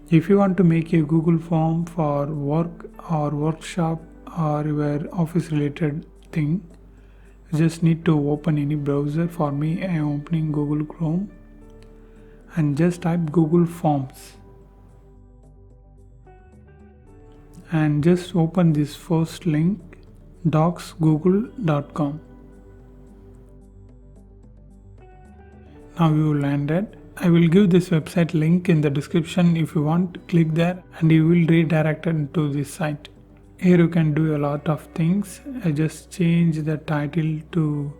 If you want to make a Google form for work or workshop or your office related thing, you just need to open any browser. For me, I am opening Google Chrome and just type Google Forms and just open this first link, docsgoogle.com. Now you landed. I will give this website link in the description. If you want, click there and you will redirect to this site. Here you can do a lot of things. I just change the title to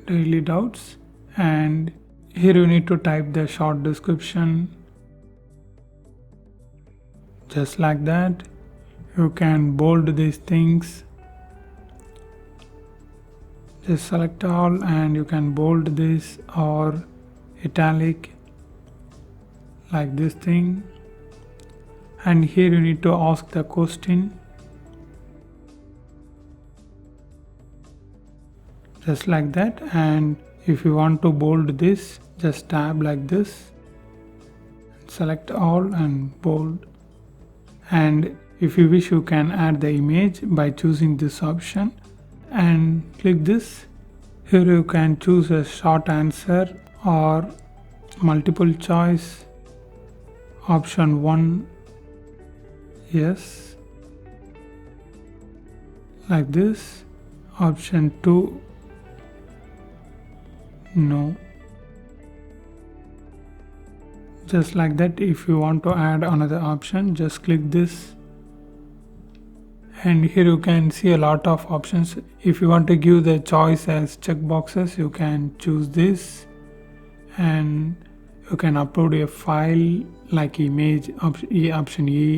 Daily Doubts, and here you need to type the short description just like that. You can bold these things. Just select all and you can bold this or italic like this thing. And here you need to ask the question just like that. And if you want to bold this, just tab like this, select all and bold. And if you wish, you can add the image by choosing this option and click this. Here you can choose a short answer or multiple choice. Option 1, yes, like this. Option 2, no, just like that. If you want to add another option, just click this. And here you can see a lot of options. If you want to give the choice as checkboxes, you can choose this, and you can upload a file like image, option E,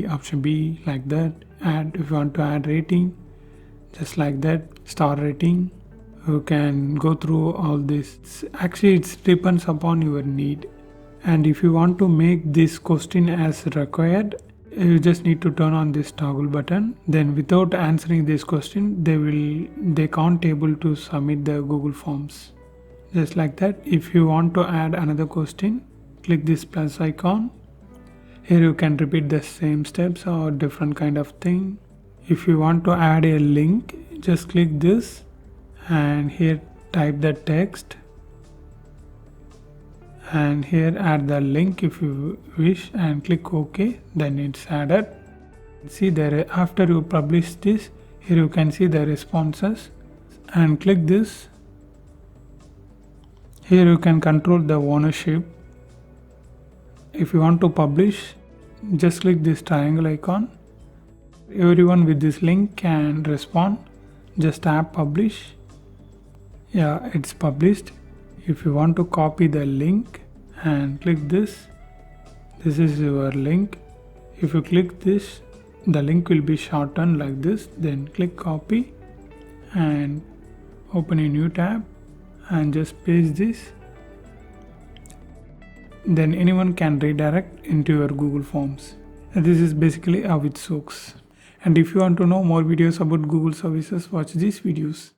option B, like that. And if you want to add rating, just like that, star rating, you can go through all this. Actually, it depends upon your need. And if you want to make this question as required, you just need to turn on this toggle button. Then without answering this question, they can't able to submit the Google Forms. Just like that. If you want to add another question, click this plus icon. Here you can repeat the same steps or different kind of thing. If you want to add a link, just click this and here type the text. And here add the link if you wish and click OK, then it's added. See there, after you publish this, here you can see the responses and click this. Here you can control the ownership. If you want to publish, just click this triangle icon. Everyone with this link can respond. Just tap publish. Yeah, it's published. If you want to copy the link and click this, this is your link. If you click this, the link will be shortened like this. Then click copy and open a new tab and just paste this. Then anyone can redirect into your Google Forms. And this is basically how it works. And if you want to know more videos about Google services, watch these videos.